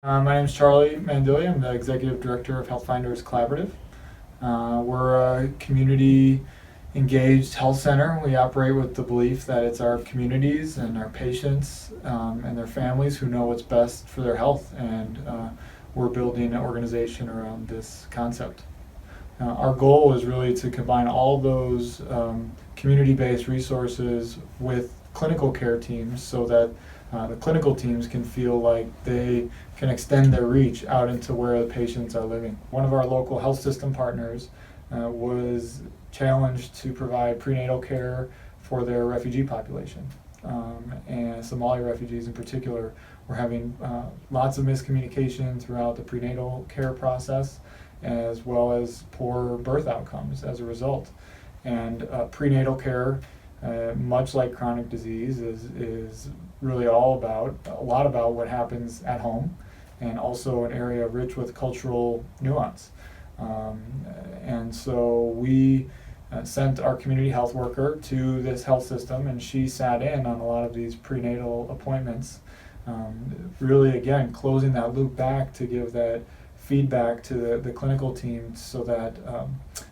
My name is Charlie Mandilli. I'm the Executive Director of HealthFinders Collaborative. We're a community engaged health center. We operate with the belief that it's our communities and our patients and their families who know what's best for their health, and we're building an organization around this concept. Our goal is really to combine all those community-based resources with clinical care teams so that the clinical teams can feel like they can extend their reach out into where the patients are living. One of our local health system partners was challenged to provide prenatal care for their refugee population. And Somali refugees in particular were having lots of miscommunication throughout the prenatal care process, as well as poor birth outcomes as a result. And prenatal care, much like chronic disease, is really a lot about what happens at home, and also an area rich with cultural nuance. And so we sent our community health worker to this health system, and she sat in on a lot of these prenatal appointments, really again closing that loop back to give that feedback to the clinical team so that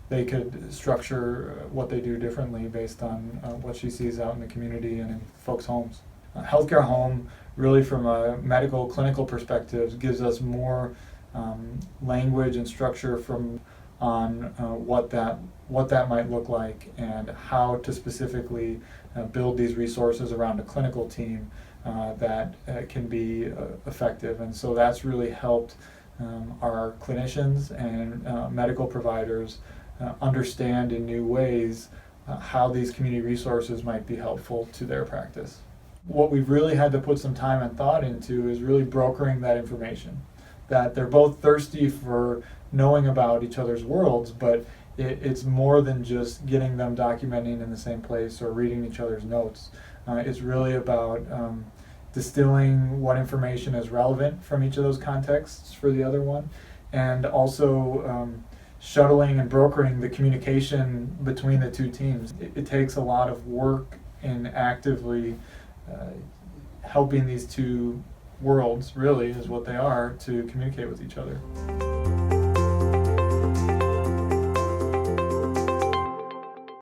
they could structure what they do differently based on what she sees out in the community and in folks' homes. Healthcare home, really from a medical clinical perspective, gives us more language and structure on what that might look like and how to specifically build these resources around a clinical team that can be effective. And so that's really helped our clinicians and medical providers understand in new ways how these community resources might be helpful to their practice. What we've really had to put some time and thought into is really brokering that information, that they're both thirsty for knowing about each other's worlds, but it's more than just getting them documenting in the same place or reading each other's notes. It's really about distilling what information is relevant from each of those contexts for the other one, and also shuttling and brokering the communication between the two teams. It takes a lot of work in actively helping these two worlds, really is what they are, to communicate with each other.